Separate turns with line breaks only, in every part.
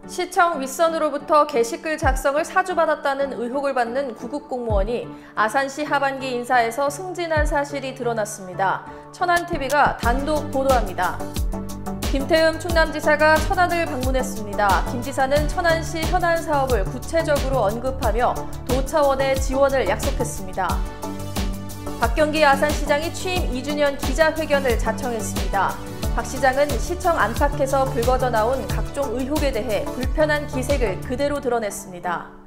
시청 윗선으로부터 게시글 작성을 사주받았다는 의혹을 받는 구급 공무원이 아산시 하반기 인사에서 승진한 사실이 드러났습니다. 천안TV가 단독 보도합니다. 김태흠 충남지사가 천안을 방문했습니다. 김 지사는 천안시 현안 사업을 구체적으로 언급하며 도 차원의 지원을 약속했습니다. 박경기 아산시장이 취임 2주년 기자회견을 자청했습니다. 박 시장은 시청 안팎에서 불거져 나온 각종 의혹에 대해 불편한 기색을 그대로 드러냈습니다.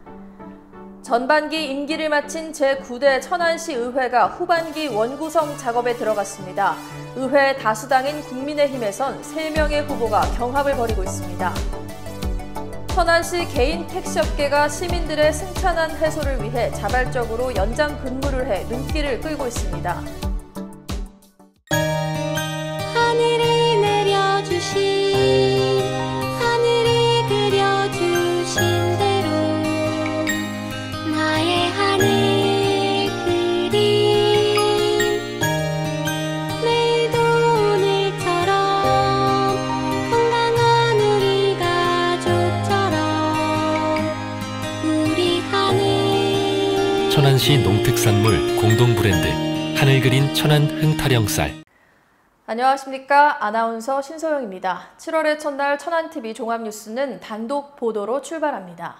전반기 임기를 마친 제9대 천안시 의회가 후반기 원구성 작업에 들어갔습니다. 의회 다수당인 국민의힘에선 3명의 후보가 경합을 벌이고 있습니다. 천안시 개인 택시업계가 시민들의 승차난 해소를 위해 자발적으로 연장 근무를 해 눈길을 끌고 있습니다.
하늘이 그려주신 대로 나의 하늘 그림 내일도 오늘처럼 건강한 우리 가족처럼 우리 하늘.
천안시 농특산물 공동 브랜드 하늘 그린 천안 흥타령쌀.
안녕하십니까. 아나운서 신소영입니다. 7월의 첫날 천안TV 종합뉴스는 단독 보도로 출발합니다.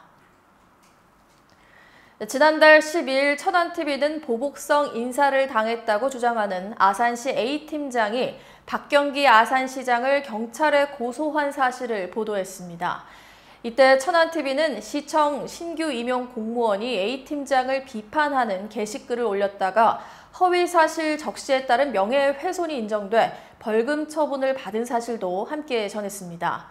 지난달 12일 천안TV는 보복성 인사를 당했다고 주장하는 아산시 A팀장이 박경기 아산시장을 경찰에 고소한 사실을 보도했습니다. 이때 천안TV는 시청 신규 임용 공무원이 A팀장을 비판하는 게시글을 올렸다가 허위사실 적시에 따른 명예훼손이 인정돼 벌금 처분을 받은 사실도 함께 전했습니다.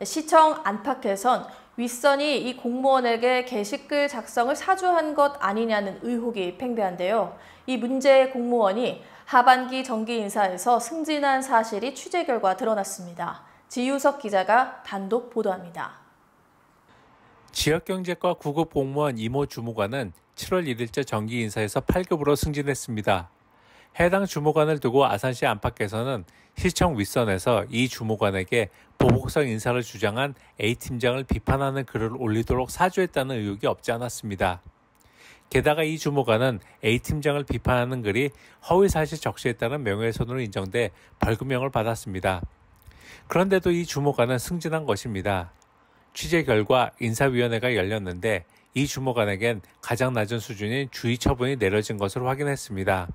시청 안팎에선 윗선이 이 공무원에게 게시글 작성을 사주한 것 아니냐는 의혹이 팽배한데요. 이 문제의 공무원이 하반기 정기 인사에서 승진한 사실이 취재 결과 드러났습니다. 지유석 기자가 단독 보도합니다.
지역경제과 9급 공무원 이모 주무관은 7월 1일자 정기 인사에서 8급으로 승진했습니다. 해당 주무관을 두고 아산시 안팎에서는 시청 윗선에서 이 주무관에게 보복성 인사를 주장한 A팀장을 비판하는 글을 올리도록 사주했다는 의혹이 없지 않았습니다. 게다가 이 주무관은 A팀장을 비판하는 글이 허위사실 적시에 따른 명예훼손으로 인정돼 벌금형을 받았습니다. 그런데도 이 주무관은 승진한 것입니다. 취재 결과 인사위원회가 열렸는데 이 주무관에겐 가장 낮은 수준인 주의 처분이 내려진 것으로 확인했습니다.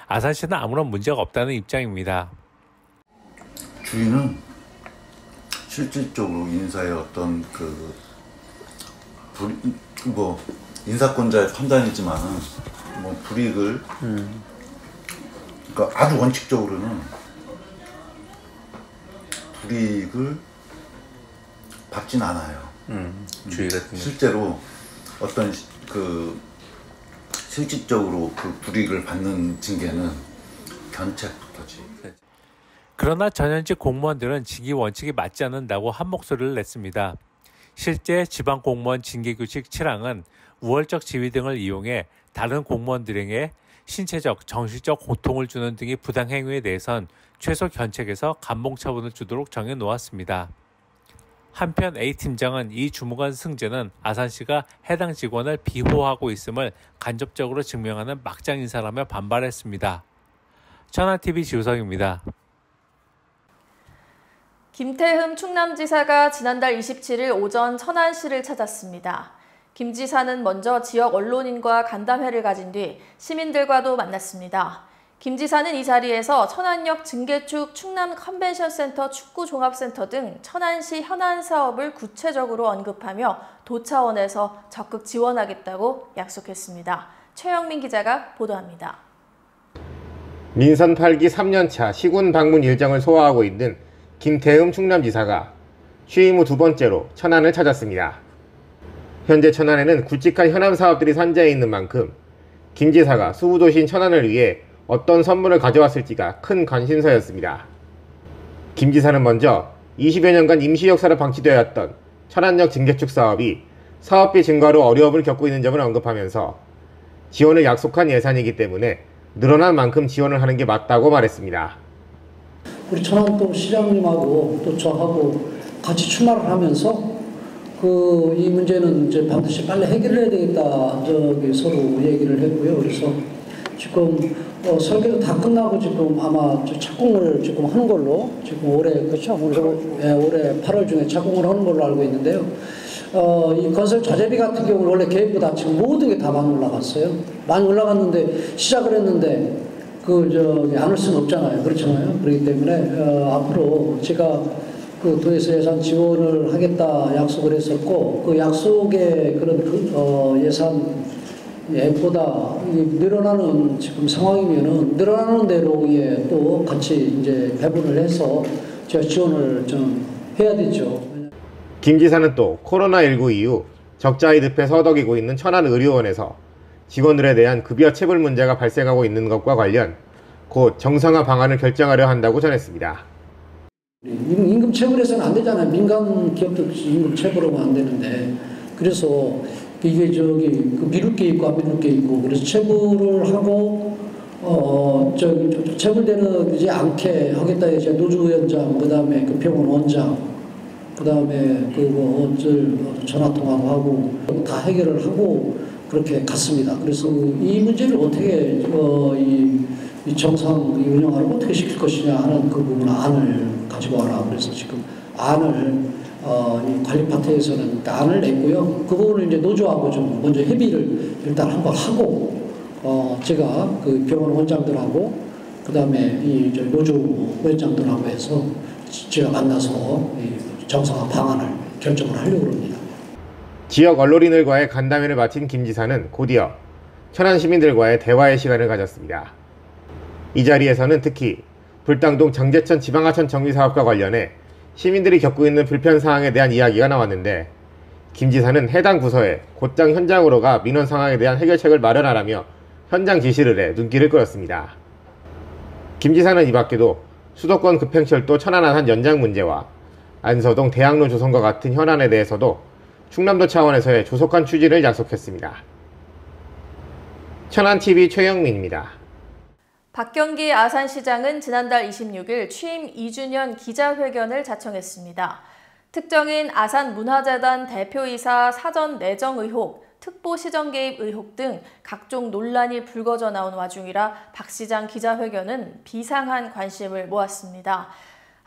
아산시는 아무런 문제가 없다는 입장입니다.
주의는 실질적으로 인사의 어떤 인사권자의 판단이지만 불이익을 그러니까 아주 원칙적으로는 불이익을 받진 않아요.
주의 같은
실제로 어떤 실질적으로 그 불이익을 받는 징계는 견책부터지.
그러나 전현직 공무원들은 직위 원칙이 맞지 않는다고 한 목소리를 냈습니다. 실제 지방공무원 징계규칙 7항은 우월적 지위 등을 이용해 다른 공무원들에게 신체적, 정신적 고통을 주는 등의 부당행위에 대해선 최소 견책에서 감봉 처분을 주도록 정해놓았습니다. 한편 A팀장은 이 주무관 승진은 아산시가 해당 직원을 비호하고 있음을 간접적으로 증명하는 막장 인사라며 반발했습니다. 천안TV 지우성입니다.
김태흠 충남지사가 지난달 27일 오전 천안시를 찾았습니다. 김 지사는 먼저 지역 언론인과 간담회를 가진 뒤 시민들과도 만났습니다. 김 지사는 이 자리에서 천안역 증개축 충남 컨벤션센터 축구종합센터 등 천안시 현안 사업을 구체적으로 언급하며 도 차원에서 적극 지원하겠다고 약속했습니다. 최영민 기자가 보도합니다.
민선 8기 3년차 시군 방문 일정을 소화하고 있는 김태흠 충남지사가 취임 후 두 번째로 천안을 찾았습니다. 현재 천안에는 굵직한 현안 사업들이 산재해 있는 만큼 김 지사가 수구도시인 천안을 위해 어떤 선물을 가져왔을지가 큰 관심사였습니다. 김 지사는 먼저 20여 년간 임시 역사로 방치되었던 천안역 증개축 사업이 사업비 증가로 어려움을 겪고 있는 점을 언급하면서 지원을 약속한 예산이기 때문에 늘어난 만큼 지원을 하는 게 맞다고 말했습니다.
우리 천안도 시장님하고 또 저하고 같이 출마를 하면서 이 문제는 이제 반드시 빨리 해결을 해야 되겠다. 서로 얘기를 했고요. 그래서 지금 설계도 다 끝나고 지금 아마 착공을 지금 하는 걸로 지금 올해 그렇죠? 올해 8월 중에 착공을 하는 걸로 알고 있는데요. 이 건설 자재비 같은 경우는 원래 계획보다 지금 모든 게 다 많이 올라갔어요. 많이 올라갔는데 시작을 했는데 안 할 수는 없잖아요. 그렇잖아요. 그렇기 때문에 앞으로 제가 도에서 예산 지원을 하겠다 약속을 했었고 그 약속의 그런 예산 앱보다 늘어나는 지금 상황이면은 늘어나는 대로 또 같이 이제 배분을 해서 제가 지원을 좀 해야 되죠.
김 지사는 또 코로나19 이후 적자의 늪에 서덕이고 있는 천안의료원에서 직원들에 대한 급여 체불 문제가 발생하고 있는 것과 관련 곧 정상화 방안을 결정하려 한다고 전했습니다.
임금 체불해서는 안 되잖아요. 민간 기업도 임금 체불하면 안 되는데 그래서 이게 미룰 게 있고 안 미룰 게 있고 그래서 체불을 하고 체불되지 않게 하겠다 이제 노조위원장 그다음에 그 병원 원장 그다음에 전화 통화도 하고 다 해결을 하고 그렇게 갔습니다. 그래서 이 문제를 어떻게 이 정상 운영을 어떻게 시킬 것이냐 하는 그 부분 안을 가지고 와라. 그래서 지금 안을 이 관리 파트에서는 안을 냈고요. 그 부분을 이제 노조하고 좀 먼저 협의를 일단 한번 하고 제가 그 병원 원장들하고 그다음에 이 노조 원장들하고 해서 제가 만나서 정상화 방안을 결정을 하려고 합니다.
지역 언론인들과의 간담회를 마친 김 지사는 곧이어 천안 시민들과의 대화의 시간을 가졌습니다. 이 자리에서는 특히 불당동 장제천 지방하천 정비사업과 관련해 시민들이 겪고 있는 불편사항에 대한 이야기가 나왔는데 김 지사는 해당 부서에 곧장 현장으로 가 민원 상황에 대한 해결책을 마련하라며 현장 지시를 해 눈길을 끌었습니다. 김 지사는 이 밖에도 수도권 급행철도 천안-안산 연장 문제와 안서동 대학로 조성과 같은 현안에 대해서도 충남도 차원에서의 조속한 추진을 약속했습니다. 천안TV 최영민입니다.
박경기 아산시장은 지난달 26일 취임 2주년 기자회견을 자청했습니다. 특정인 아산문화재단 대표이사 사전 내정 의혹, 특보시정 개입 의혹 등 각종 논란이 불거져 나온 와중이라 박 시장 기자회견은 비상한 관심을 모았습니다.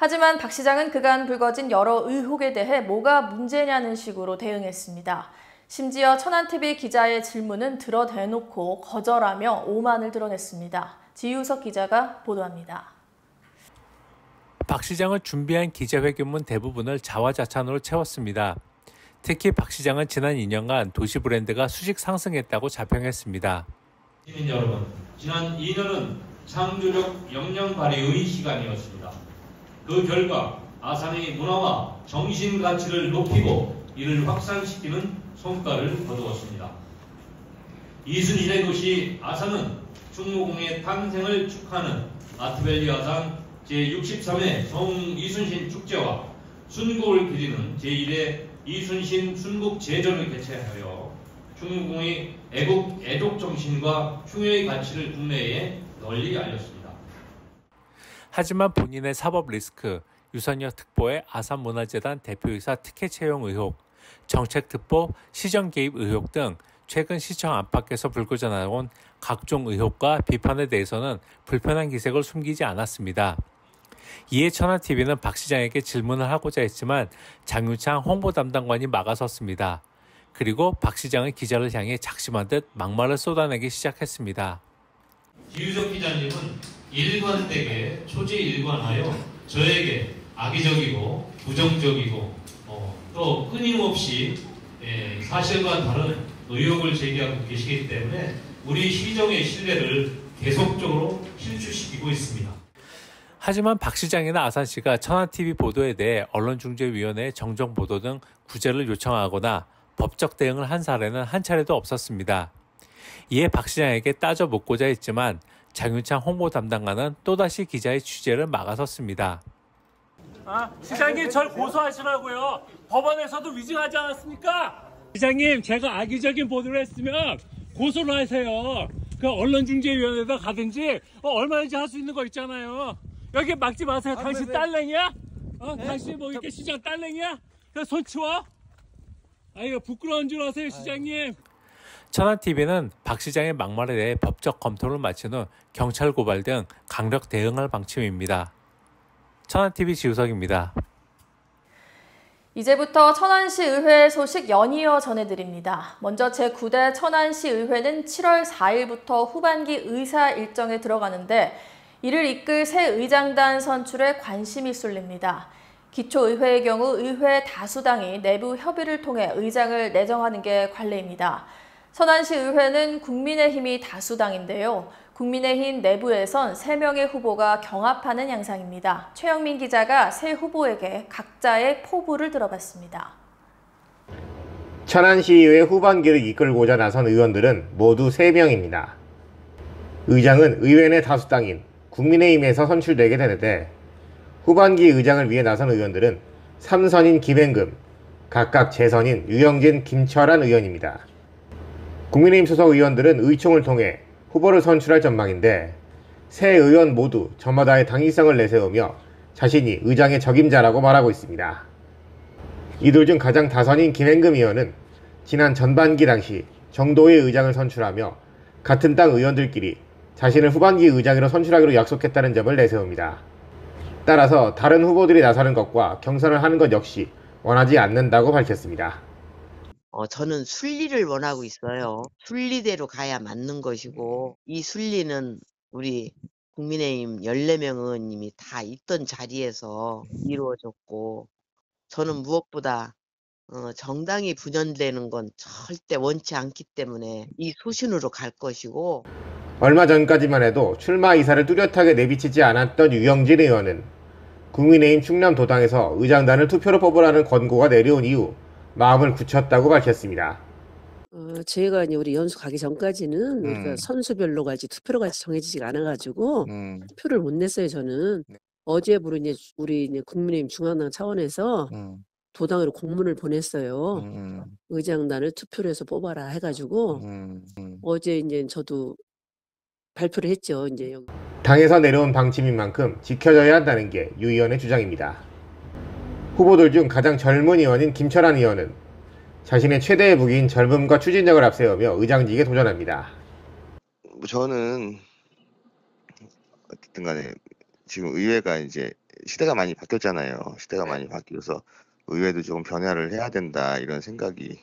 하지만 박 시장은 그간 불거진 여러 의혹에 대해 뭐가 문제냐는 식으로 대응했습니다. 심지어 천안TV 기자의 질문은 들어대놓고 거절하며 오만을 드러냈습니다. 지유석 기자가 보도합니다.
박 시장은 준비한 기자회견문 대부분을 자화자찬으로 채웠습니다. 특히 박 시장은 지난 2년간 도시 브랜드가 수직 상승했다고 자평했습니다.
시민 여러분, 지난 2년은 창조적 역량 발휘의 시간이었습니다. 그 결과 아산의 문화와 정신 가치를 높이고 이를 확산시키는 성과를 거두었습니다. 이순신의 도시 아산은 충무공의 탄생을 축하하는 아트밸리 아산 제63회 성이순신 축제와 순국을 기리는 제1회 이순신 순국제전을 개최하여 충무공의 애국 정신과 충효의 가치를 국내에 널리 알렸습니다.
하지만 본인의 사법 리스크, 유선역 특보의 아산문화재단 대표이사 특혜 채용 의혹, 정책특보 시정 개입 의혹 등 최근 시청 안팎에서 불거져 나온 각종 의혹과 비판에 대해서는 불편한 기색을 숨기지 않았습니다. 이에 천안TV는 박 시장에게 질문을 하고자 했지만 장윤창 홍보담당관이 막아섰습니다. 그리고 박 시장은 기자를 향해 작심한 듯 막말을 쏟아내기 시작했습니다.
지유석 기자님은 일관되게 초지일관하여 저에게 악의적이고 부정적이고 또 끊임없이 사실과 다른 의혹을 제기하고 계시기 때문에 우리 시정의 신뢰를 계속적으로 실추시키고 있습니다.
하지만 박 시장이나 아산시가 천안TV 보도에 대해 언론중재위원회의 정정보도 등 구제를 요청하거나 법적 대응을 한 사례는 한 차례도 없었습니다. 이에 박 시장에게 따져 묻고자 했지만 장윤창 홍보담당관은 또다시 기자의 취재를 막아섰습니다.
시장님 절 고소하시라고요. 법원에서도 위증하지 않았습니까? 시장님 제가 악의적인 보도를 했으면 고소를 하세요. 그 언론중재위원회에다 가든지 얼마든지 할 수 있는 거 있잖아요. 여기 막지 마세요. 당신 딸랭이야? 당신 뭐 이렇게 시장 딸랭이야? 그래서 손 치워? 아이고 부끄러운 줄 아세요, 시장님?
천안TV는 박 시장의 막말에 대해 법적 검토를 마친 후 경찰 고발 등 강력 대응할 방침입니다. 천안TV 지우석입니다.
이제부터 천안시 의회 소식 연이어 전해드립니다. 먼저 제9대 천안시 의회는 7월 4일부터 후반기 의사 일정에 들어가는데 이를 이끌 새 의장단 선출에 관심이 쏠립니다. 기초의회의 경우 의회 다수당이 내부 협의를 통해 의장을 내정하는 게 관례입니다. 천안시 의회는 국민의힘이 다수당인데요. 국민의힘 내부에선 3명의 후보가 경합하는 양상입니다. 최영민 기자가 새 후보에게 각자의 포부를 들어봤습니다.
천안시의회 후반기를 이끌고자 나선 의원들은 모두 3명입니다. 의장은 의회 내 다수당인 국민의힘에서 선출되게 되는데 후반기 의장을 위해 나선 의원들은 3선인 김행금, 각각 재선인 유영진, 김철한 의원입니다. 국민의힘 소속 의원들은 의총을 통해 후보를 선출할 전망인데 새 의원 모두 저마다의 당위성을 내세우며 자신이 의장의 적임자라고 말하고 있습니다. 이들 중 가장 다선인 김행금 의원은 지난 전반기 당시 정도의 의장을 선출하며 같은 당 의원들끼리 자신을 후반기 의장으로 선출하기로 약속했다는 점을 내세웁니다. 따라서 다른 후보들이 나서는 것과 경선을 하는 것 역시 원하지 않는다고 밝혔습니다.
저는 순리를 원하고 있어요. 순리대로 가야 맞는 것이고 이 순리는 우리 국민의힘 14명 의원님이 다 있던 자리에서 이루어졌고 저는 무엇보다 정당이 분열되는 건 절대 원치 않기 때문에 이 소신으로 갈 것이고
얼마 전까지만 해도 출마 의사를 뚜렷하게 내비치지 않았던 유영진 의원은 국민의힘 충남도당에서 의장단을 투표로 뽑으라는 권고가 내려온 이후 마음을 굳혔다고 밝혔습니다.
저희가 이제 우리 연수 가기 전까지는 우리가 선수별로 갈지 투표로 갈지 정해지지가 않아가지고 표를 못 냈어요. 저는 어제부로 이제 우리 이제 국민의힘 중앙당 차원에서 도당으로 공문을 보냈어요. 의장단을 투표로 해서 뽑아라 해가지고 어제 이제 저도 발표를 했죠. 이제 여기.
당에서 내려온 방침인 만큼 지켜져야 한다는 게 유 의원의 주장입니다. 후보들 중 가장 젊은 의원인 김철한 의원은 자신의 최대의 무기인 젊음과 추진력을 앞세우며 의장직에 도전합니다.
저는 어쨌든 간에 지금 의회가 이제 시대가 많이 바뀌었잖아요. 시대가 많이 바뀌어서 의회도 조금 변화를 해야 된다 이런 생각이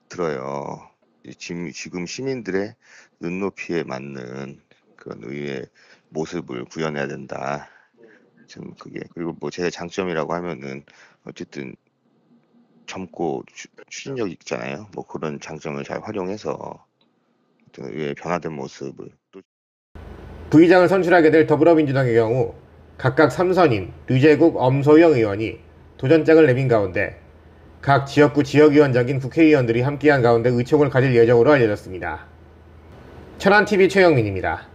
들어요. 지금 시민들의 눈높이에 맞는 그런 의회 모습을 구현해야 된다. 좀 그게 그리고 뭐 제 장점이라고 하면은 어쨌든 젊고 추진력 있잖아요. 뭐 그런 장점을 잘 활용해서 의회의 변화된 모습을 또
부의장을 선출하게 될 더불어민주당의 경우 각각 3선인 류제국, 엄소영 의원이 도전장을 내민 가운데 각 지역구 지역위원장인 국회의원들이 함께한 가운데 의총을 가질 예정으로 알려졌습니다. 천안TV 최영민입니다.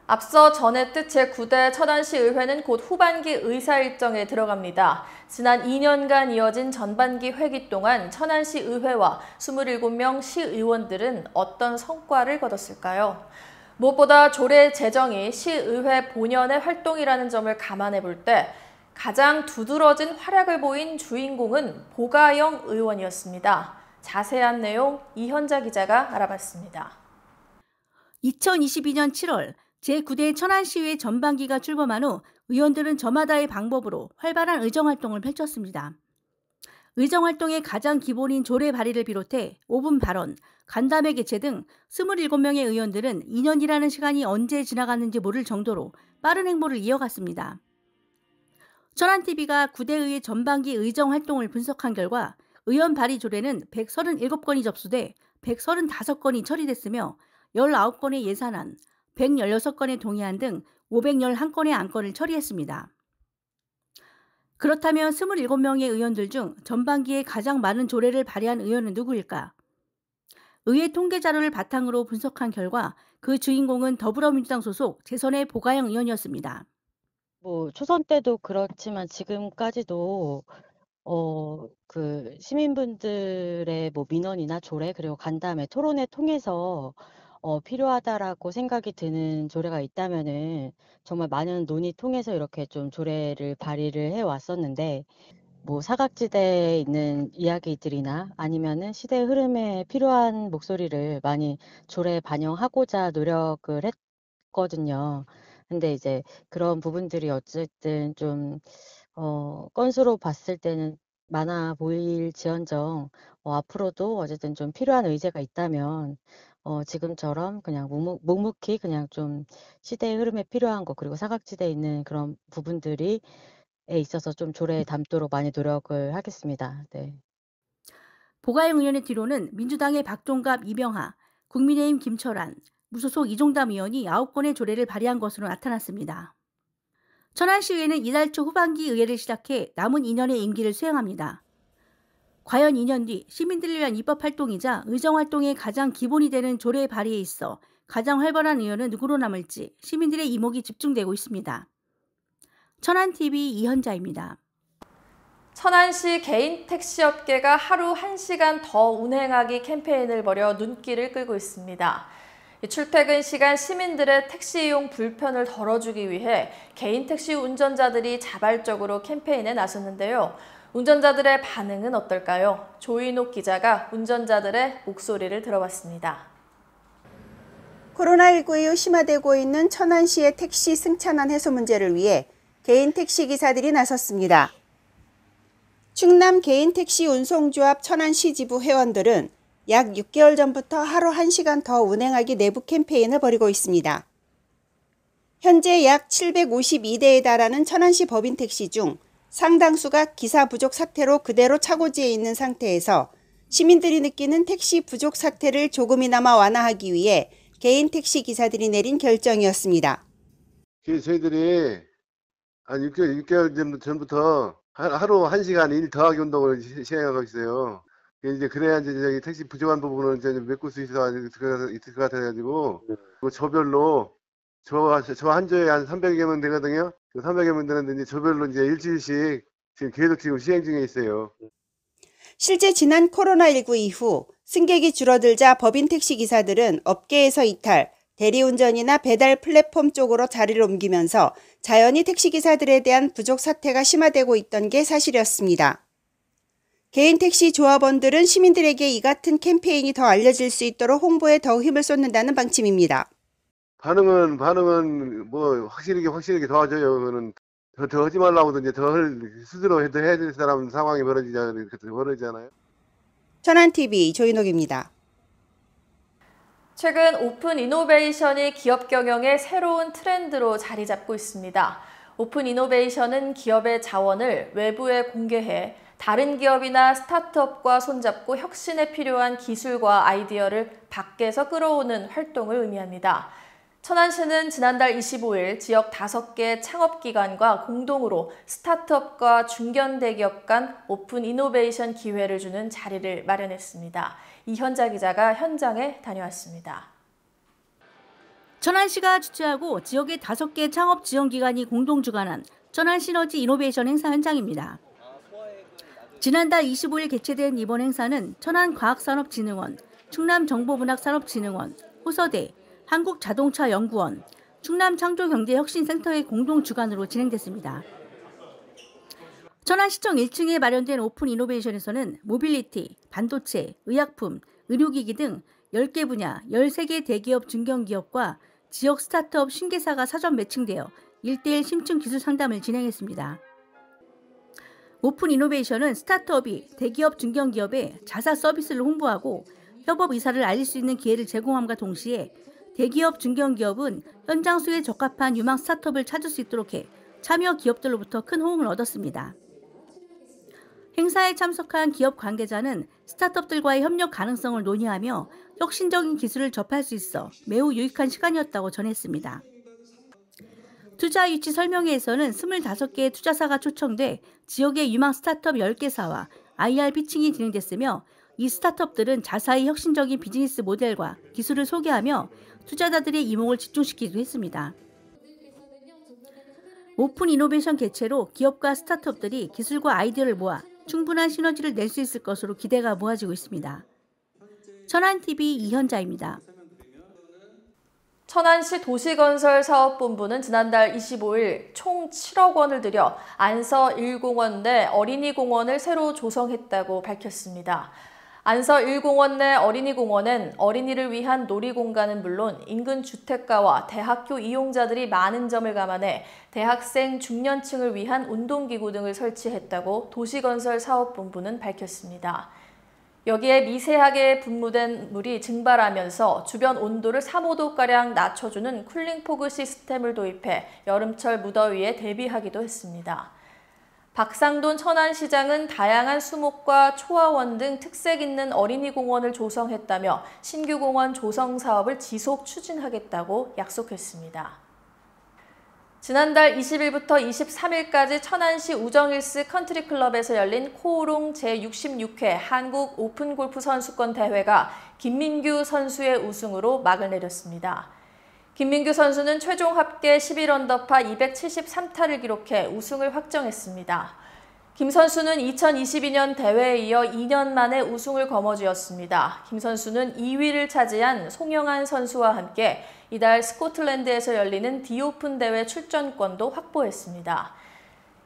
앞서 전했듯 제9대 천안시 의회는 곧 후반기 의사 일정에 들어갑니다. 지난 2년간 이어진 전반기 회기 동안 천안시 의회와 27명 시의원들은 어떤 성과를 거뒀을까요? 무엇보다 조례 제정이 시의회 본연의 활동이라는 점을 감안해 볼 때 가장 두드러진 활약을 보인 주인공은 보가영 의원이었습니다. 자세한 내용 이현자 기자가 알아봤습니다.
2022년 7월 제9대 천안시의회 전반기가 출범한 후 의원들은 저마다의 방법으로 활발한 의정활동을 펼쳤습니다. 의정활동의 가장 기본인 조례 발의를 비롯해 5분 발언, 간담회 개최 등 27명의 의원들은 2년이라는 시간이 언제 지나갔는지 모를 정도로 빠른 행보를 이어갔습니다. 천안TV가 9대의회 전반기 의정활동을 분석한 결과 의원 발의 조례는 137건이 접수돼 135건이 처리됐으며 19건의 예산안, 116건의 동의안 등 511건의 안건을 처리했습니다. 그렇다면 27명의 의원들 중 전반기에 가장 많은 조례를 발의한 의원은 누구일까? 의회 통계 자료를 바탕으로 분석한 결과 그 주인공은 더불어민주당 소속 재선의 보가영 의원이었습니다.
초선 때도 그렇지만 지금까지도 시민분들의 민원이나 조례 그리고 간담회 토론회 통해서 필요하다라고 생각이 드는 조례가 있다면은 정말 많은 논의 통해서 이렇게 좀 조례를 발의를 해 왔었는데 뭐 사각지대에 있는 이야기들이나 아니면은 시대의 흐름에 필요한 목소리를 많이 조례에 반영하고자 노력을 했거든요. 근데 이제 그런 부분들이 어쨌든 좀 건수로 봤을 때는 많아 보일지언정 앞으로도 어쨌든 좀 필요한 의제가 있다면 지금처럼 그냥 묵묵히 그냥 좀 시대의 흐름에 필요한 거 그리고 사각지대에 있는 그런 부분들이 에 있어서 좀 조례에 담도록 많이 노력을 하겠습니다. 네.
보가영 의원의 뒤로는 민주당의 박종갑, 이병하, 국민의힘 김철한, 무소속 이종담 의원이 9건의 조례를 발의한 것으로 나타났습니다. 천안시의회는 이달 초 후반기 의회를 시작해 남은 2년의 임기를 수행합니다. 과연 2년 뒤 시민들을 위한 입법활동이자 의정활동의 가장 기본이 되는 조례 발의에 있어 가장 활발한 의원은 누구로 남을지 시민들의 이목이 집중되고 있습니다. 천안TV 이현자입니다.
천안시 개인 택시업계가 하루 1시간 더 운행하기 캠페인을 벌여 눈길을 끌고 있습니다. 출퇴근 시간 시민들의 택시 이용 불편을 덜어주기 위해 개인 택시 운전자들이 자발적으로 캠페인에 나섰는데요. 운전자들의 반응은 어떨까요? 조인옥 기자가 운전자들의 목소리를 들어봤습니다.
코로나19 이후 심화되고 있는 천안시의 택시 승차난 해소 문제를 위해 개인 택시 기사들이 나섰습니다. 충남 개인 택시 운송조합 천안시 지부 회원들은 약 6개월 전부터 하루 1시간 더 운행하기 내부 캠페인을 벌이고 있습니다. 현재 약 752대에 달하는 천안시 법인 택시 중 상당수가 기사 부족 사태로 그대로 차고지에 있는 상태에서 시민들이 느끼는 택시 부족 사태를 조금이나마 완화하기 위해 개인 택시 기사들이 내린 결정이었습니다.
저희들이 한 6개월 전부터 하루 1시간 일 더하기 운동을 시행하고 있어요. 이제 그래야 이제 저기 택시 부족한 부분을 이제 메꿀 수 있을 것 같아가지고 조별로 저 한 조에 한 300여 명 되거든요. 그 300여 명 되는데 이제 조별로 이제 일주일씩 지금 시행 중에 있어요.
실제 지난 코로나19 이후 승객이 줄어들자 법인 택시 기사들은 업계에서 이탈, 대리운전이나 배달 플랫폼 쪽으로 자리를 옮기면서 자연히 택시기사들에 대한 부족 사태가 심화되고 있던 게 사실이었습니다. 개인 택시 조합원들은 시민들에게 이 같은 캠페인이 더 알려질 수 있도록 홍보에 더욱 힘을 쏟는다는 방침입니다.
반응은 뭐 확실하게 도와줘요. 그거는 더 하지 말라고도 이제 스스로 해야 될 사람 상황이 벌어지잖아요.
천안TV 조인옥입니다.
최근 오픈 이노베이션이 기업 경영의 새로운 트렌드로 자리 잡고 있습니다. 오픈 이노베이션은 기업의 자원을 외부에 공개해 다른 기업이나 스타트업과 손잡고 혁신에 필요한 기술과 아이디어를 밖에서 끌어오는 활동을 의미합니다. 천안시는 지난달 25일 지역 5개 창업기관과 공동으로 스타트업과 중견대기업 간 오픈 이노베이션 기회를 주는 자리를 마련했습니다. 이현자 기자가 현장에 다녀왔습니다.
천안시가 주최하고 지역의 5개 창업 지원기관이 공동 주관한 천안 시너지 이노베이션 행사 현장입니다. 지난달 25일 개최된 이번 행사는 천안과학산업진흥원, 충남정보문학산업진흥원, 호서대, 한국자동차연구원, 충남창조경제혁신센터의 공동 주관으로 진행됐습니다. 천안시청 1층에 마련된 오픈 이노베이션에서는 모빌리티, 반도체, 의약품, 의료기기 등 10개 분야 13개 대기업 중견기업과 지역 스타트업 신개사가 사전 매칭되어 1:1 심층 기술 상담을 진행했습니다. 오픈 이노베이션은 스타트업이 대기업 중견기업에 자사 서비스를 홍보하고 협업 의사를 알릴 수 있는 기회를 제공함과 동시에 대기업 중견기업은 현장 수에 적합한 유망 스타트업을 찾을 수 있도록 해 참여 기업들로부터 큰 호응을 얻었습니다. 행사에 참석한 기업 관계자는 스타트업들과의 협력 가능성을 논의하며 혁신적인 기술을 접할 수 있어 매우 유익한 시간이었다고 전했습니다. 투자 유치 설명회에서는 25개의 투자사가 초청돼 지역의 유망 스타트업 10개사와 IR 피칭이 진행됐으며 이 스타트업들은 자사의 혁신적인 비즈니스 모델과 기술을 소개하며 투자자들의 이목을 집중시키기도 했습니다. 오픈 이노베이션 개최로 기업과 스타트업들이 기술과 아이디어를 모아 충분한 시너지를 낼 수 있을 것으로 기대가 모아지고 있습니다. 천안TV 이현자입니다.
천안시 도시건설사업본부는 지난달 25일 총 7억 원을 들여 안서 1공원 내 어린이공원을 새로 조성했다고 밝혔습니다. 안서 1공원 내 어린이공원은 어린이를 위한 놀이공간은 물론 인근 주택가와 대학교 이용자들이 많은 점을 감안해 대학생, 중년층을 위한 운동기구 등을 설치했다고 도시건설사업본부는 밝혔습니다. 여기에 미세하게 분무된 물이 증발하면서 주변 온도를 3~5도가량 낮춰주는 쿨링포그 시스템을 도입해 여름철 무더위에 대비하기도 했습니다. 박상돈 천안시장은 다양한 수목과 초화원 등 특색 있는 어린이공원을 조성했다며 신규 공원 조성 사업을 지속 추진하겠다고 약속했습니다. 지난달 20일부터 23일까지 천안시 우정힐스 컨트리클럽에서 열린 코오롱 제66회 한국 오픈골프 선수권 대회가 김민규 선수의 우승으로 막을 내렸습니다. 김민규 선수는 최종 합계 11언더파 273타를 기록해 우승을 확정했습니다. 김 선수는 2022년 대회에 이어 2년 만에 우승을 거머쥐었습니다. 김 선수는 2위를 차지한 송영한 선수와 함께 이달 스코틀랜드에서 열리는 디오픈 대회 출전권도 확보했습니다.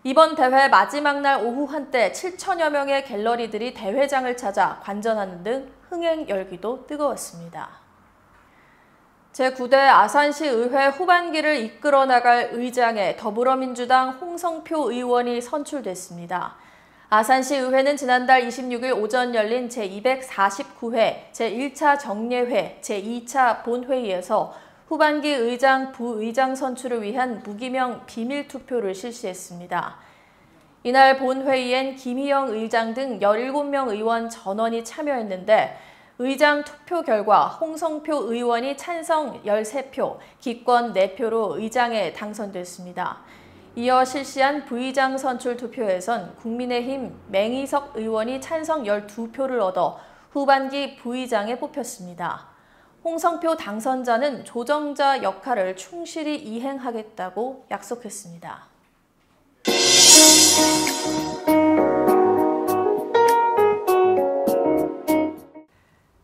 이번 대회 마지막 날 오후 한때 7천여 명의 갤러리들이 대회장을 찾아 관전하는 등 흥행 열기도 뜨거웠습니다. 제9대 아산시 의회 후반기를 이끌어 나갈 의장에 더불어민주당 홍성표 의원이 선출됐습니다. 아산시 의회는 지난달 26일 오전 열린 제249회 제1차 정례회 제2차 본회의에서 후반기 의장, 부의장 선출을 위한 무기명 비밀투표를 실시했습니다. 이날 본회의엔 김희영 의장 등 17명 의원 전원이 참여했는데 의장 투표 결과 홍성표 의원이 찬성 13표, 기권 4표로 의장에 당선됐습니다. 이어 실시한 부의장 선출 투표에선 국민의힘 맹희석 의원이 찬성 12표를 얻어 후반기 부의장에 뽑혔습니다. 홍성표 당선자는 조정자 역할을 충실히 이행하겠다고 약속했습니다.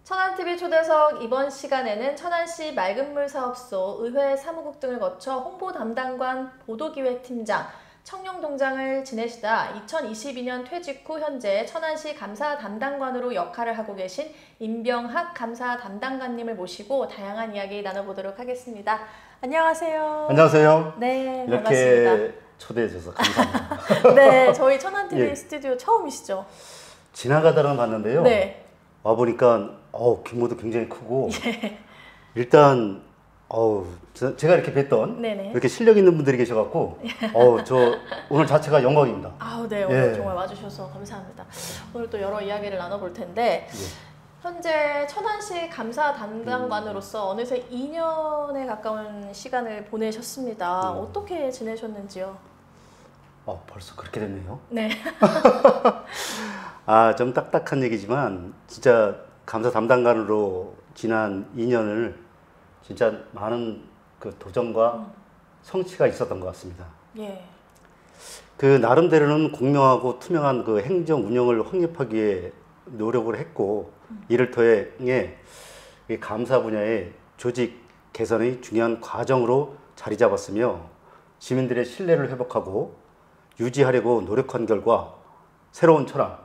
천안TV 초대석 이번 시간에는 천안시 맑은물 사업소, 의회 사무국 등을 거쳐 홍보 담당관, 보도기획팀장, 청룡동장을 지내시다 2022년 퇴직 후 현재 천안시 감사 담당관으로 역할을 하고 계신 임병학 감사 담당관님을 모시고 다양한 이야기 나눠보도록 하겠습니다. 안녕하세요.
안녕하세요.
네,
이렇게
반갑습니다.
초대해 주셔서 감사합니다.
네, 저희 천안TV
예.
스튜디오 처음이시죠?
지나가다가 봤는데요.
네.
와보니까 규모도 굉장히 크고
예.
일단 제가 이렇게 뵀던
네네.
이렇게 실력 있는 분들이 계셔갖고 저 오늘 자체가 영광입니다.
네, 오늘
예.
정말 와주셔서 감사합니다. 오늘 또 여러 이야기를 나눠볼 텐데 현재 천안시 감사 담당관으로서 어느새 2년에 가까운 시간을 보내셨습니다. 어떻게 지내셨는지요?
벌써 그렇게 됐네요.
네.
좀 딱딱한 얘기지만 진짜 감사 담당관으로 지난 2년을 진짜 많은 그 도전과 성취가 있었던 것 같습니다.
예.
그 나름대로는 공명하고 투명한 그 행정 운영을 확립하기 위해 노력을 했고 이를 통해 이 감사 분야의 조직 개선의 중요한 과정으로 자리 잡았으며 시민들의 신뢰를 회복하고 유지하려고 노력한 결과 새로운 천안,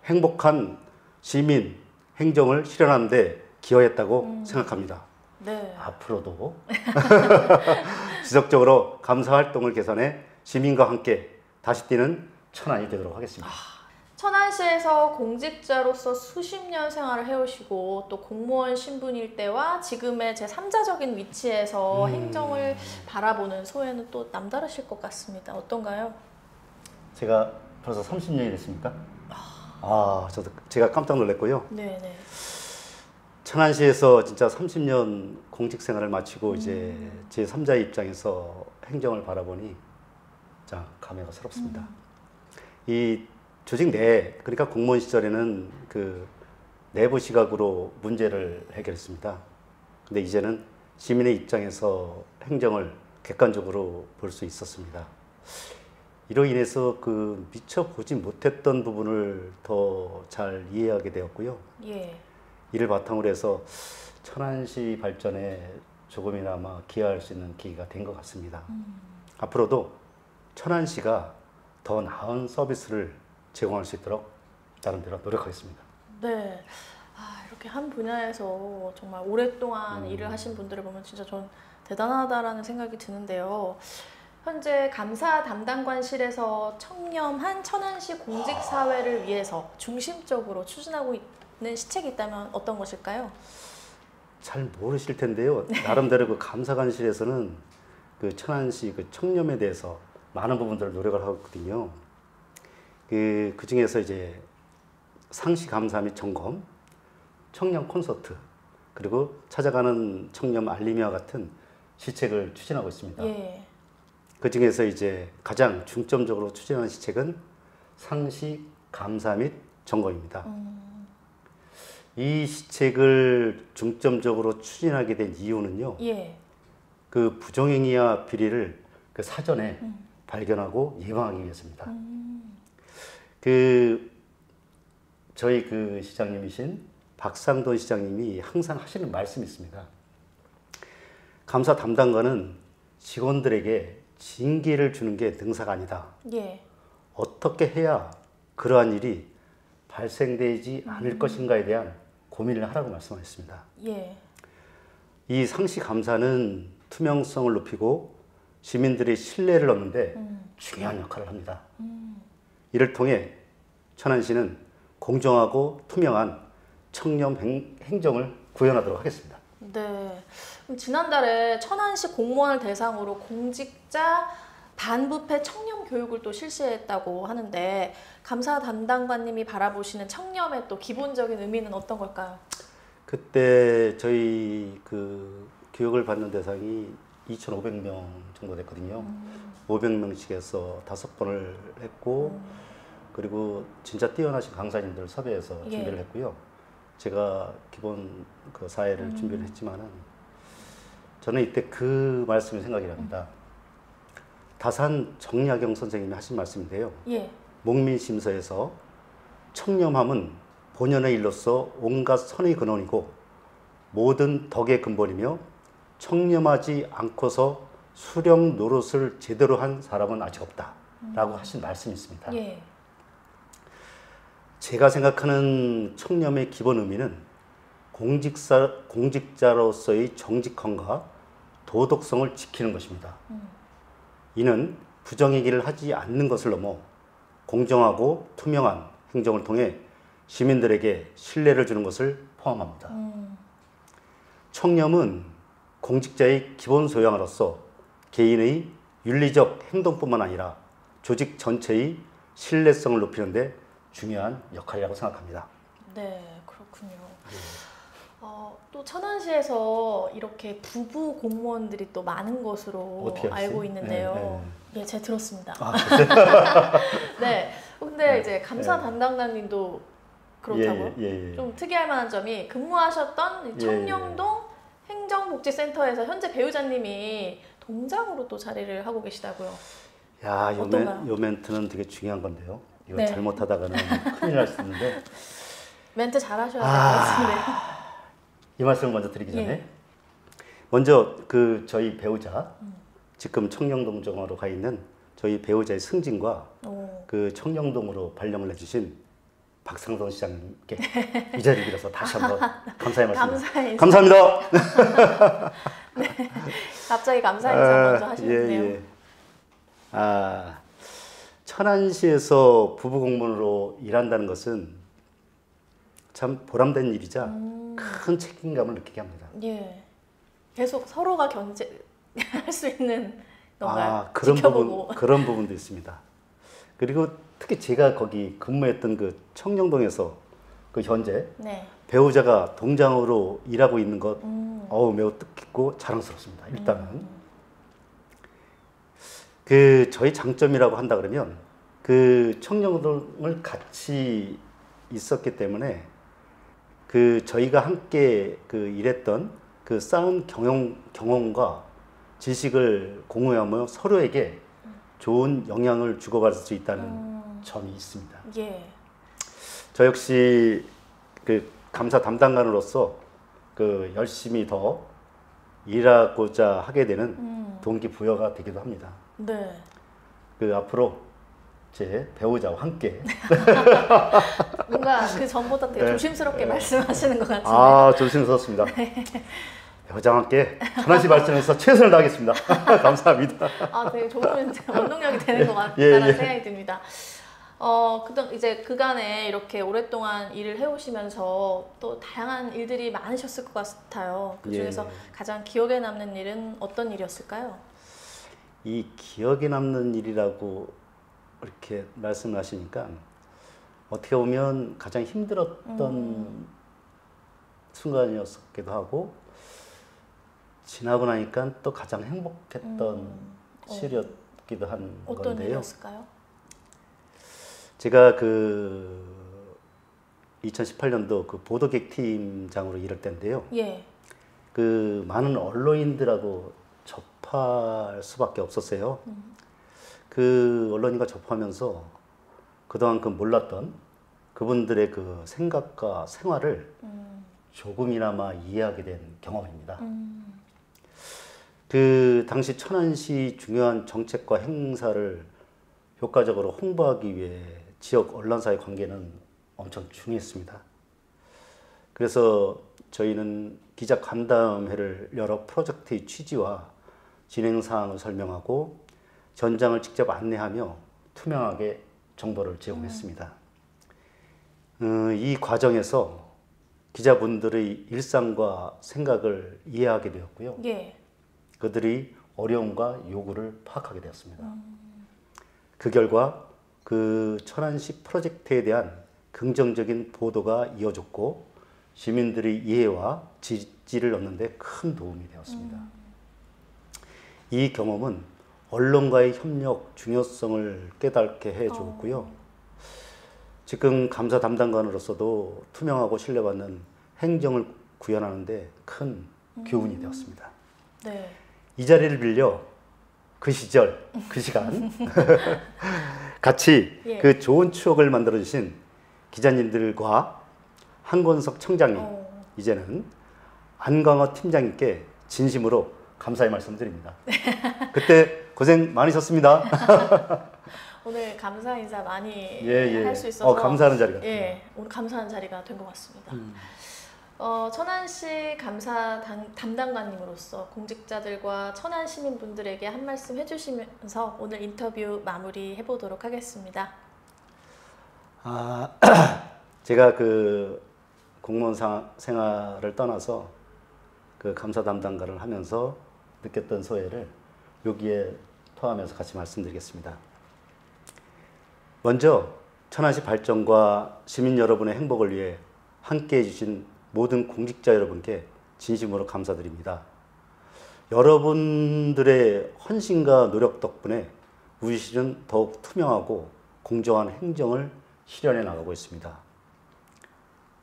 행복한 시민 행정을 실현하는 데 기여했다고 생각합니다.
네.
앞으로도 지속적으로 감사 활동을 개선해 시민과 함께 다시 뛰는 천안이 되도록 하겠습니다.
천안시에서 공직자로서 수십 년 생활을 해오시고 또 공무원 신분일 때와 지금의 제3자적인 위치에서 행정을 바라보는 소회는 또 남다르실 것 같습니다. 어떤가요?
제가 벌써 30년이 됐습니까? 제가 깜짝 놀랐고요.
네네.
천안시에서 진짜 30년 공직 생활을 마치고 이제 제3자의 입장에서 행정을 바라보니 자, 감회가 새롭습니다. 이 조직 내, 그러니까 공무원 시절에는 그 내부 시각으로 문제를 해결했습니다. 근데 이제는 시민의 입장에서 행정을 객관적으로 볼 수 있었습니다. 이로 인해서 그 미처 보지 못했던 부분을 더 잘 이해하게 되었고요.
예.
이를 바탕으로 해서 천안시 발전에 조금이나마 기여할 수 있는 계기가 된 것 같습니다. 앞으로도 천안시가 더 나은 서비스를 제공할 수 있도록 나름대로 노력하겠습니다.
네. 이렇게 한 분야에서 정말 오랫동안 일을 하신 분들을 보면 진짜 전 대단하다라는 생각이 드는데요. 현재 감사 담당관실에서 청렴한 천안시 공직사회를 위해서 중심적으로 추진하고 있는 시책이 있다면 어떤 것일까요?
잘 모르실 텐데요. 나름대로 그 감사관실에서는 그 천안시 그 청렴에 대해서 많은 부분들을 노력을 하고 있거든요. 그 중에서 이제 상시 감사 및 점검, 청렴 콘서트, 그리고 찾아가는 청렴 알림이와 같은 시책을 추진하고 있습니다.
예.
그 중에서 이제 가장 중점적으로 추진하는 시책은 상시 감사 및 점검입니다. 이 시책을 중점적으로 추진하게 된 이유는요.
예.
그 부정행위와 비리를 그 사전에 발견하고 예방하기 위해서입니다. 저희 그 시장님이신 박상돈 시장님이 항상 하시는 말씀이 있습니다. 감사 담당관은 직원들에게 징계를 주는 게 능사가 아니다.
예.
어떻게 해야 그러한 일이 발생되지 않을 것인가에 대한 고민을 하라고 말씀하셨습니다.
예.
이 상시 감사는 투명성을 높이고 시민들의 신뢰를 얻는데 중요한 역할을 합니다. 이를 통해 천안시는 공정하고 투명한 청렴 행정을 구현하도록 하겠습니다.
네. 그럼 지난달에 천안시 공무원을 대상으로 공직자 반부패 청렴 교육을 또 실시했다고 하는데 감사 담당관님이 바라보시는 청렴의 또 기본적인 의미는 어떤 걸까요?
그때 저희 그 교육을 받는 대상이 2,500명 정도 됐거든요. 500명씩에서 5번을 했고 그리고 진짜 뛰어나신 강사님들을 섭외해서 준비를 했고요. 제가 기본 그 사회를 준비를 했지만은 저는 이때 그 말씀이 생각이 납니다. 다산 정약용 선생님이 하신 말씀인데요.
예.
목민심서에서 청렴함은 본연의 일로서 온갖 선의 근원이고 모든 덕의 근본이며 청렴하지 않고서 수령 노릇을 제대로 한 사람은 아직 없다 라고 하신 말씀이 있습니다.
예.
제가 생각하는 청렴의 기본 의미는 공직자로서의 정직함과 도덕성을 지키는 것입니다. 이는 부정행위를 하지 않는 것을 넘어 공정하고 투명한 행정을 통해 시민들에게 신뢰를 주는 것을 포함합니다. 청렴은 공직자의 기본 소양으로서 개인의 윤리적 행동뿐만 아니라 조직 전체의 신뢰성을 높이는 데 중요한 역할이라고 생각합니다.
네, 그렇군요. 또 천안시에서 이렇게 부부 공무원들이 또 많은 것으로 알고 있는데요. 네, 제가 들었습니다. 네, 근데 이제 감사 담당관님도 그렇다고요? 좀 특이할 만한 점이 근무하셨던 청량동 행정복지센터에서 현재 배우자님이 동장으로 또 자리를 하고 계시다고요.
야, 요 멘트는 되게 중요한 건데요. 이거 잘못하다가는 큰일 날 수 있는데.
멘트 잘하셔야 될 것 같은데.
이 말씀을 먼저 드리기 전에 먼저 그 저희 배우자 지금 청량동 정화로 가 있는 저희 배우자의 승진과 그 청량동으로 발령을 해주신 박상돈 시장님께 이 자리를 빌어서 다시 한번 감사의 말씀. 감사합니다.
네, 갑자기 감사 인사 먼저 하시는데요.
천안시에서 부부 공무원으로 일한다는 것은 참 보람된 일이자 큰 책임감을 느끼게 합니다.
예, 계속 서로가 견제할 수 있는 건가요?
그런 부분도 있습니다. 그리고 특히 제가 거기 근무했던 그 청량동에서 그 현재 배우자가 동장으로 일하고 있는 것 매우 뜻깊고 자랑스럽습니다. 일단은 그 저희 장점이라고 한다 그러면 그 청량동을 같이 있었기 때문에 그 저희가 함께 그 일했던 그 쌓은 경험과 지식을 공유하며 서로에게 좋은 영향을 주고받을 수 있다는 점이 있습니다.
예.
저 역시 그 감사 담당관으로서 그 열심히 더 일하고자 하게 되는 동기부여가 되기도 합니다.
네.
그 앞으로 제 배우자와 함께
뭔가 그 전보다 되게
네.
조심스럽게 말씀하시는 것 같은데.
아, 조심스럽습니다.
네.
배우자와 함께 천안시 발전에서 최선을 다하겠습니다. 감사합니다.
아, 되게 좋은 원동력이 되는 것
예.
같다는 생각이 듭니다. 그동안 이제 그간에 이렇게 오랫동안 일을 해오시면서 또 다양한 일들이 많으셨을 것 같아요. 그 중에서
예.
가장 기억에 남는 일은 어떤 일이었을까요?
이 기억에 남는 일이라고 이렇게 말씀하시니까 어떻게 보면 가장 힘들었던 순간이었기도 하고 지나고 나니까 또 가장 행복했던 시절이었기도 한
어떤
건데요.
일이었을까요?
제가 그 2018년도 그 보도객 팀장으로 일할 때인데요.
예.
그 많은 언론인들하고 접할 수밖에 없었어요. 그 언론인과 접하면서 그동안 그 몰랐던 그분들의 그 생각과 생활을 조금이나마 이해하게 된 경험입니다. 그 당시 천안시 중요한 정책과 행사를 효과적으로 홍보하기 위해 지역 언론사의 관계는 엄청 중요했습니다. 그래서 저희는 기자 간담회를 열어 프로젝트의 취지와 진행 사항을 설명하고 전장을 직접 안내하며 투명하게 정보를 제공했습니다. 이 과정에서 기자분들의 일상과 생각을 이해하게 되었고요.
예.
그들이 어려움과 요구를 파악하게 되었습니다. 그 결과 그 천안시 프로젝트에 대한 긍정적인 보도가 이어졌고 시민들의 이해와 지지를 얻는 데 큰 도움이 되었습니다. 이 경험은 언론과의 협력 중요성을 깨닫게 해주었고요. 지금 감사 담당관으로서도 투명하고 신뢰받는 행정을 구현하는 데 큰 교훈이 되었습니다.
네.
이 자리를 빌려 그 시절, 그 시간 같이
예.
그 좋은 추억을 만들어 주신 기자님들과 한권석 청장님, 이제는 안광호 팀장님께 진심으로 감사의 말씀드립니다. 그때 고생 많으셨습니다.
오늘 감사 인사 많이
예.
할 수 있어서
감사하는 자리가
예, 오늘 감사하는 자리가 된 것 같습니다. 천안시 감사 담당관님으로서 공직자들과 천안 시민분들에게 한 말씀 해주시면서 오늘 인터뷰 마무리해 보도록 하겠습니다.
제가 그 공무원 생활을 떠나서 그 감사 담당관을 하면서 느꼈던 소회를 여기에 포함해서 같이 말씀드리겠습니다. 먼저 천안시 발전과 시민 여러분의 행복을 위해 함께해 주신 모든 공직자 여러분께 진심으로 감사드립니다. 여러분들의 헌신과 노력 덕분에 우리 시는 더욱 투명하고 공정한 행정을 실현해 나가고 있습니다.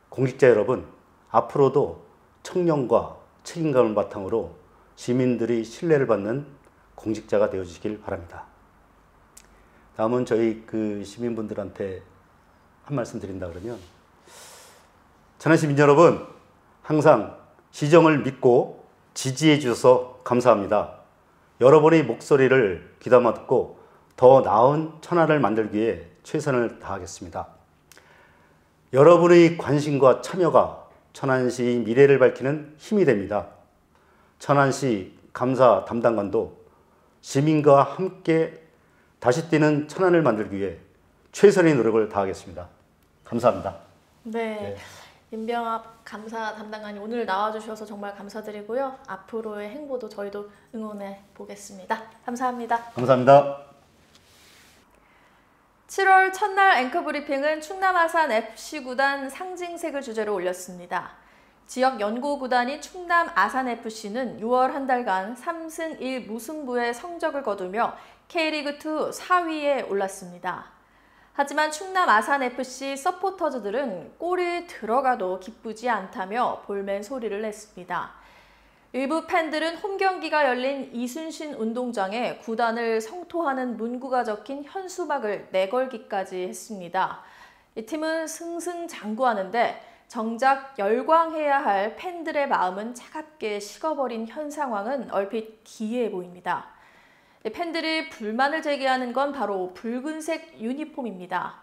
공직자 여러분, 앞으로도 청렴과 책임감을 바탕으로 시민들이 신뢰를 받는 공직자가 되어 주시길 바랍니다. 다음은 저희 그 시민분들한테 한 말씀 드린다 그러면, 천안 시민 여러분, 항상 시정을 믿고 지지해 주셔서 감사합니다. 여러분의 목소리를 귀담아 듣고 더 나은 천안을 만들기 위해 최선을 다하겠습니다. 여러분의 관심과 참여가 천안시의 미래를 밝히는 힘이 됩니다. 천안시 감사 담당관도 시민과 함께 다시 뛰는 천안을 만들기 위해 최선의 노력을 다하겠습니다. 감사합니다.
네. 임병합 감사 담당관이 오늘 나와주셔서 정말 감사드리고요. 앞으로의 행보도 저희도 응원해 보겠습니다. 감사합니다.
감사합니다.
7월 첫날 앵커 브리핑은 충남 아산 FC구단 상징색을 주제로 올렸습니다. 지역 연고구단인 충남 아산FC는 6월 한 달간 3승 1무승부의 성적을 거두며 K리그2 4위에 올랐습니다. 하지만 충남 아산FC 서포터즈들은 골이 들어가도 기쁘지 않다며 볼멘 소리를 냈습니다. 일부 팬들은 홈경기가 열린 이순신 운동장에 구단을 성토하는 문구가 적힌 현수막을 내걸기까지 했습니다. 이 팀은 승승장구하는데 정작 열광해야 할 팬들의 마음은 차갑게 식어버린 현 상황은 얼핏 기이해 보입니다. 팬들이 불만을 제기하는 건 바로 붉은색 유니폼입니다.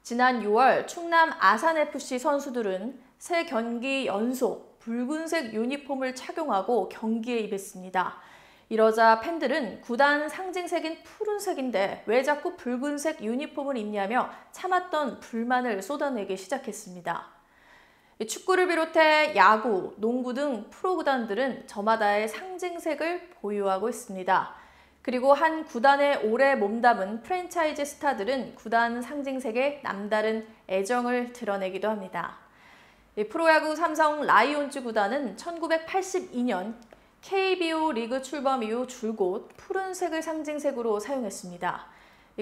지난 6월 충남 아산FC 선수들은 세 경기 연속 붉은색 유니폼을 착용하고 경기에 임했습니다. 이러자 팬들은 구단 상징색인 푸른색인데 왜 자꾸 붉은색 유니폼을 입냐며 참았던 불만을 쏟아내기 시작했습니다. 축구를 비롯해 야구, 농구 등 프로구단들은 저마다의 상징색을 보유하고 있습니다. 그리고 한 구단에 오래 몸담은 프랜차이즈 스타들은 구단 상징색에 남다른 애정을 드러내기도 합니다. 프로야구 삼성 라이온즈 구단은 1982년 KBO 리그 출범 이후 줄곧 푸른색을 상징색으로 사용했습니다.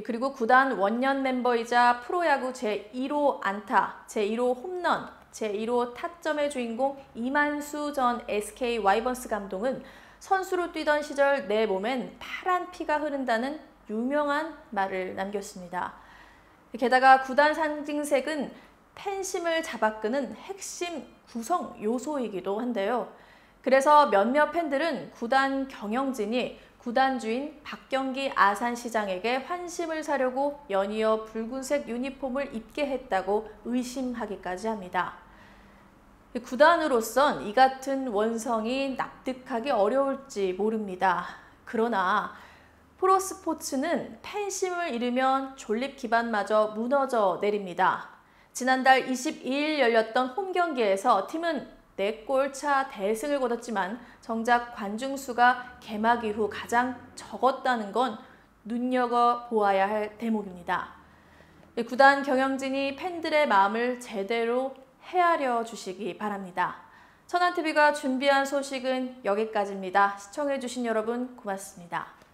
그리고 구단 원년 멤버이자 프로야구 제1호 안타, 제1호 홈런, 제1호 타점의 주인공 이만수 전 SK 와이번스 감독은 선수로 뛰던 시절 내 몸엔 파란 피가 흐른다는 유명한 말을 남겼습니다. 게다가 구단 상징색은 팬심을 잡아끄는 핵심 구성 요소이기도 한데요. 그래서 몇몇 팬들은 구단 경영진이 구단 주인 박경기 아산시장에게 환심을 사려고 연이어 붉은색 유니폼을 입게 했다고 의심하기까지 합니다. 구단으로선 이 같은 원성이 납득하기 어려울지 모릅니다. 그러나 프로스포츠는 팬심을 잃으면 존립 기반마저 무너져 내립니다. 지난달 22일 열렸던 홈경기에서 팀은 4골 차 대승을 거뒀지만 정작 관중 수가 개막 이후 가장 적었다는 건 눈여겨보아야 할 대목입니다. 구단 경영진이 팬들의 마음을 제대로 헤아려 주시기 바랍니다. 천안TV가 준비한 소식은 여기까지입니다. 시청해주신 여러분 고맙습니다.